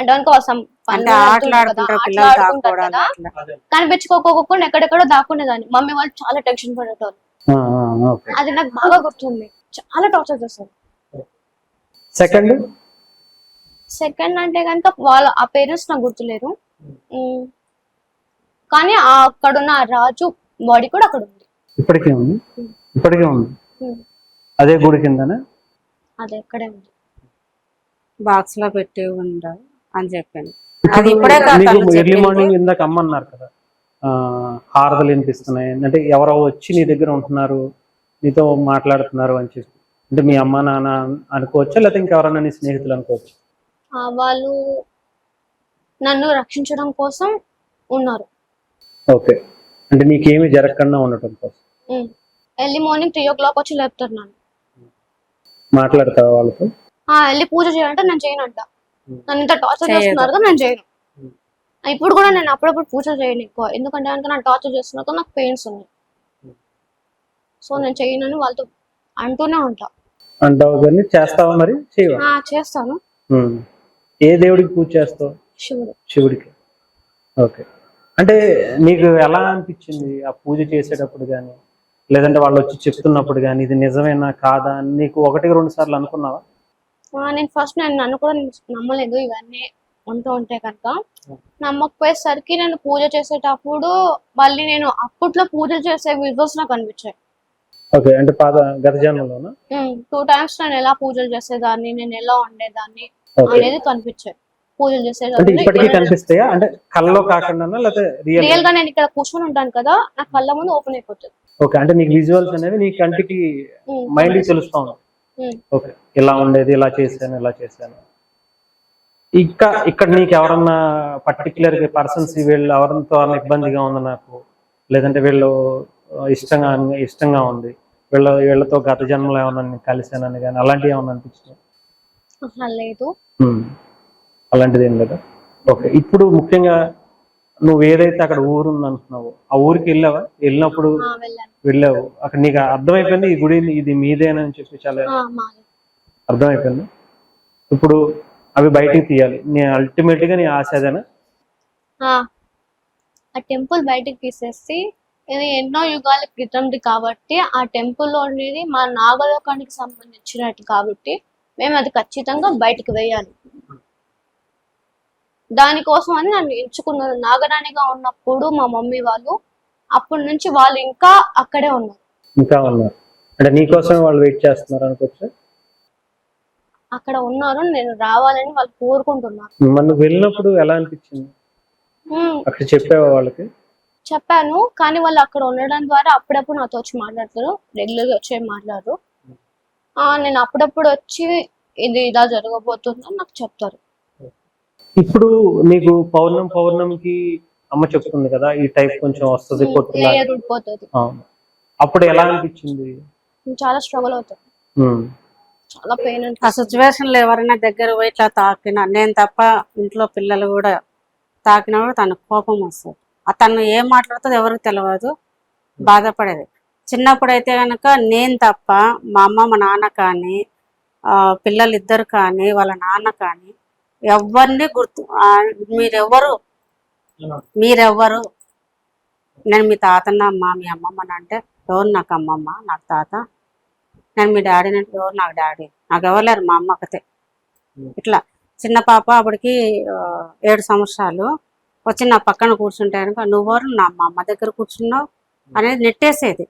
అంటే అనుకోసం ఆటలాడుకుంటారు కదా, కనిపించుకోకుండా ఎక్కడెక్కడో దాక్కునేదాన్ని. మమ్మీ వాళ్ళు చాలా టెన్షన్ పడేటోళ్ళు. అది నాకు బాగా గుర్తుంది. చాలా టార్చర్ చేస్తారు. సెకండ్ అంటే కనుక వాళ్ళ ఆ పేరెంట్స్ నాకు గుర్తులేరు, కానీ అక్కడున్న రాజు బాడీ కూడా అక్కడ ఉంది. ఇప్పటికే ఉంది. అదే గుడి కిందనే, అదే అక్కడే ఉంది. బాక్స్ లో పెట్టి ఉండాలి అని చెప్పాను. అది ఇప్పుడే ఎర్లీ మార్నింగ్ ఇందాక అమ్మన్నారు కదా, హారతలు వినిపిస్తున్నాయి అంటే ఎవరో వచ్చి నీ దగ్గర ఉంటున్నారు, నీతో మాట్లాడుతున్నారు అని చెప్పి, అంటే మీ అమ్మ నాన్న అనుకోవచ్చా లేకపోతే ఇంకెవరన్నా నీ స్నేహితులు అనుకోవచ్చు? వాళ్ళు నన్ను రక్షించడం కోసం ఉన్నారు. ఓకే, అంటే నీకేమి జరగకుండా ఉండటం కోసం. ఎర్లీ మార్నింగ్ 3 o'clock వచ్చి లేపుతారు నన్ను. మాట్లాడతావా వాళ్ళతో? వెళ్ళి పూజ చేయాలంటే నేను చేయనంట. నన్ను ఇంత టార్చర్ చేస్తున్నారు నేను చేయను. ఇప్పుడు కూడా నేను అప్పుడప్పుడు పూజ చేయను ఎక్కువ, ఎందుకంటే కనుక నాకు టార్చర్ చేస్తున్నారు, నాకు పెయిన్స్ ఉన్నాయి. సో నేను చేయనని వాళ్ళతో అంటూనే ఉంటా. అంటావు కానీ చేస్తావా? మరి చేస్తాను. ఏ దేవుడికి పూజ చేస్తావు? శివుడికి. ఓకే, అంటే నీకు ఎలా అనిపించింది ఆ పూజ చేసేటప్పుడు కానీ, లేదంటే వాళ్ళు వచ్చి చెప్తున్నప్పుడు కానీ ఇది నిజమేనా కాదా అని నీకు 1-2 సార్లు అనుకున్నావా? నేను ఫస్ట్ నన్ను కూడా నమ్మలేదు. ఇవన్నీ ఉంటూ ఉంటే కనుక నమ్మకపోయేసరికి నేను పూజ చేసేటప్పుడు మళ్ళీ నేను అప్పట్లో పూజలు చేసే వీడియోస్ నాకు అనిపించాయి. ఓకే, అంటే గత జన్మలోనా 2 times నేను ఎలా పూజలు చేసేదాన్ని, నేను ఎలా ఉండేదాన్ని అనేది కనిపించాయి. పూజలు చేసేదాన్ని ఇప్పటికీ కనిపిస్తాయా? అంటే కళ్ళలో కాకుండా లేకపోతే రియల్ గా నేను ఇక్కడ కూర్చొని ఉంటాను కదా, నా కళ్ళ ముందు ఓపెన్ అయిపోతుంది. ఓకే, అంటే నీకు విజువల్స్ అనేవి నీ కంటికి మైండ్ కి తెలుస్తా ఉంది. ఓకే, ఇలా ఉండేది, ఇలా చేశాను. ఇంకా ఇక్కడ నీకు ఎవరన్నా పర్టికులర్ పర్సన్స్ వీళ్ళు ఎవరితో ఇబ్బందిగా ఉంది నాకు, లేదంటే వీళ్ళు ఇష్టంగా ఉంది, వీళ్ళతో గత జన్మలో ఏమన్నా కలిసానని కానీ అలాంటివి ఏమన్నా అనిపించింది? లేదు, అలాంటిది ఏం లేదా? ఓకే, ఇప్పుడు ముఖ్యంగా నువ్వు ఏదైతే అక్కడ ఊరుంది అంటున్నావు, ఆ ఊరికి వెళ్ళినప్పుడు వెళ్ళావు, అక్కడ నీకు అర్థమైపోయింది ఈ గుడి ఇది మీదేనని చెప్పి చాలా అర్థమైపోయింది. ఇప్పుడు అవి బయటికి తీయాలి, అల్టిమేట్ గా నీ ఆశ అదేనా? ఆ టెంపుల్ బయటికి తీసేసి, ఇది ఎన్నో యుగాల క్రితంది కాబట్టి ఆ టెంపుల్ అనేది మా నాగలోకానికి సంబంధించినట్టు కాబట్టి మేము అది ఖచ్చితంగా బయటకు వేయాలి. దానికోసం అని నన్ను ఎంచుకున్నారు. నాగరాణిగా ఉన్నప్పుడు మా మమ్మీ వాళ్ళు, అప్పటి నుంచి వాళ్ళు ఇంకా అక్కడే ఉన్నారు. అంటే నీకోసం వాళ్ళు వెయిట్ చేస్తున్నారు అనుకోవచ్చు. అక్కడ ఉన్నారు, నేను రావాలని వాళ్ళు కోరుకుంటున్నారు. మనం వెళ్ళినప్పుడు ఎలా అనిపించింది? అక్కడ చెప్పావా వాళ్ళకి? చెప్పాను, కానీ వాళ్ళు అక్కడ ఉండడం ద్వారా అప్పుడప్పుడు నాతో వచ్చి మాట్లాడతారు, రెగ్యులర్ గా వచ్చి మాట్లాడరు. నేను అప్పుడప్పుడు వచ్చి ఇది ఇలా జరగబోతుందని నాకు చెప్తారు. ఇప్పుడు నీకు పౌర్ణమికి అమ్మ చెప్తుంది కదా, ఈ టైప్ కొంచెం వస్తుంది, అప్పుడు ఎలా అనిపించింది? చాలా స్ట్రగుల్ అవుతుంది, చాలా పెయిన్. ఆ సిచ్యువేషన్ లో ఎవరైనా దగ్గర పోయి ఇట్లా తాకినా, నేను తప్ప ఇంట్లో పిల్లలు కూడా తాకినా కూడా తనకు కోపం వస్తుంది. తను ఏం మాట్లాడుతుందో ఎవరికి తెలియదు, బాధపడేది. చిన్నప్పుడు అయితే కనుక నేను తప్ప మా అమ్మ మా నాన్న కానీ పిల్లలు ఇద్దరు కానీ వాళ్ళ నాన్న కానీ ఎవరిని మీరెవ్వరు నేను మీ తాతన్నమ్మ మీ అమ్మమ్మని అంటే ఎవరు నాకు అమ్మమ్మ నాకు తాత, నేను మీ డాడీని అంటే ఎవరు నాకు డాడీ, నాకు ఎవరు లేరు, మా అమ్మ ఒకతే. ఇట్లా చిన్న పాప అప్పటికి 7 సంవత్సరాలు వచ్చి నా పక్కన కూర్చుంటే కనుక నువ్వెవరు నా మా అమ్మ దగ్గర కూర్చున్నావు అనేది నెట్టేసేది.